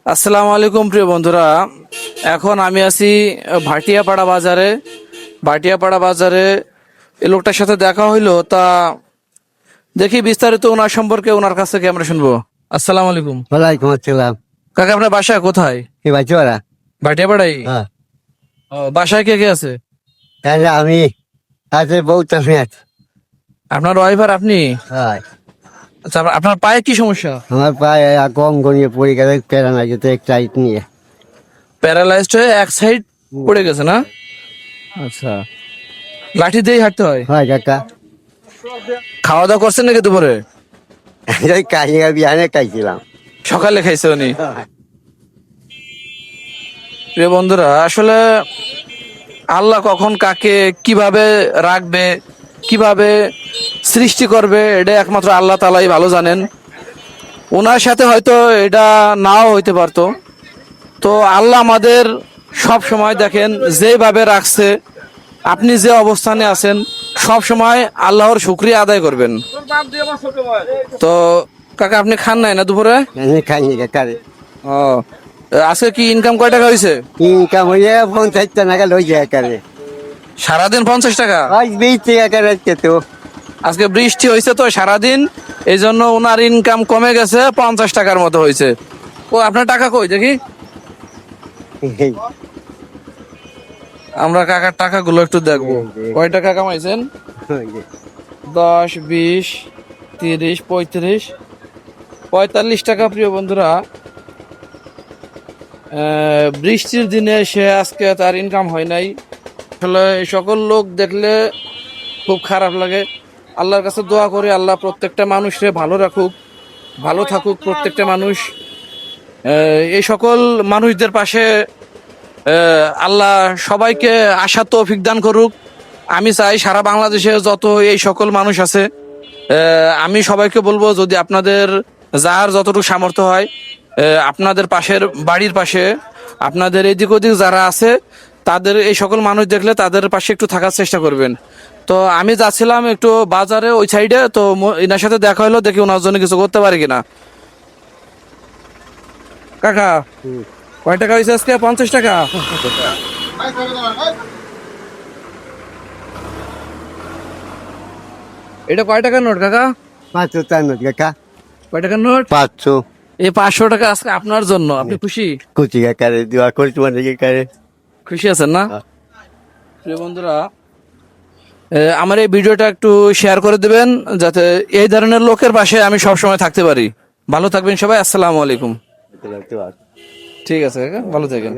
আসসালামু আলাইকুম প্রিয় বন্ধুরা। এখন আমি আছি ভাটিয়াপাড়া বাজারে। ভাটিয়াপাড়া বাজারে এই লোকটার সাথে দেখা হইলো, তা দেখি বিস্তারিত ওনার সম্পর্কে ওনার কাছ থেকে আমরা শুনবো। আসসালামু আলাইকুম। ওয়ালাইকুম আসসালাম। কাকা, আপনার বাসা কোথায়? কি বাচ্চা ওরা? ভাটিয়াপাড়াই? হ্যাঁ, ও, বাসায় কে কে আছে? তাহলে আমি আছে বহুত মেয়াদ। আপনার ওয়াইফ আর আপনি? হ্যাঁ, আচ্ছা, আপনার পায়ে কি সমস্যা? আমার পায়ে কম গনিয়ে পড়ে গেছে, পেরা নাই যেতে এক সাইড নিয়ে। প্যারালাইজড হয়ে এক সাইড পড়ে গেছে না? আচ্ছা, লাঠি দিয়েই হাঁটতে হয়? হয় কাকা, খাওয়া দাওয়া করছেন নাকি দুপুরে? ওই কাহিয়া বিহানে খাইছিলাম। সকালে খাইছে উনি? প্রিয় বন্ধুরা, আসলে আল্লাহ কখন কাকে কিভাবে রাখবে, কিভাবে সৃষ্টি করবে, এটা একমাত্র আল্লাহ তাআলাই ভালো জানেন। ওনার সাথে হয়তো এটা নাও হইতে পারতো। তো আল্লাহ আমাদের সব সময় দেখেন যেভাবে রাখছে, আপনি যে অবস্থানে আছেন সব সময় আল্লাহর শুকরিয়া আদায় করবেন। তো কাকা, আপনি খান নাই না দুপুরে? আমি খাইনি কাকারে। ও, আজকে কি ইনকাম কয় টাকা হয়েছে? ইনকাম হয়ে 50 টাকা লই যায় কারে। সারাদিন 50 টাকা? আজ 20 টাকা করে আজকে তো। আজকে বৃষ্টি হয়েছে তো সারাদিন, এই জন্য ওনার ইনকাম কমে গেছে, 50 টাকার মতো হয়েছে। ও, আপনার টাকা কই দেখি? আমরা কাকার টাকাগুলো একটু দেখবো। কয় টাকা কামাইছেন? 10, 20, 30, 35, 45 টাকা। প্রিয় বন্ধুরা, বৃষ্টির দিনে সে আজকে তার ইনকাম হয় নাই। আসলে এই সকল লোক দেখলে খুব খারাপ লাগে। আল্লাহর কাছে দোয়া করি, আল্লাহ প্রত্যেকটা মানুষকে ভালো রাখুক, ভালো থাকুক প্রত্যেকটা মানুষ। এই সকল মানুষদের পাশে আল্লাহ সবাইকে আশা তৌফিক দান করুক। আমি চাই সারা বাংলাদেশে যত এই সকল মানুষ আছে, আমি সবাইকে বলবো, যদি আপনাদের যার যতটুকু সামর্থ্য হয়, আপনাদের পাশের বাড়ির পাশে, আপনাদের এদিক ওদিক যারা আছে, তাদের এই সকল মানুষ দেখলে তাদের পাশে একটু থাকার চেষ্টা করবেন। তো আমি যাচ্ছিলাম একটু বাজারে ওই সাইডে, তো এনার সাথে দেখা হলো, দেখি ওনার জন্য কিছু করতে পারি কিনা। কাকা, কয় টাকা হয়েছে আজকে? 50 টাকা? এটা কয় টাকার নোট কাকা? 500 টাকা কাকা। কয় টাকার নোট? 500। এই 500 টাকা আজকে আপনার জন্য। আপনি খুশি? কুচি কাকারে দোয়া করি তোমার দিকে কারে। খুশি আছেন না? প্রিয় বন্ধুরা, আমার এই ভিডিওটা একটু শেয়ার করে দেবেন, যাতে এই ধরনের লোকের পাশে আমি সবসময় থাকতে পারি। ভালো থাকবেন সবাই। আসসালামু আলাইকুম। ঠিক আছে কাকা, ভালো থাকেন।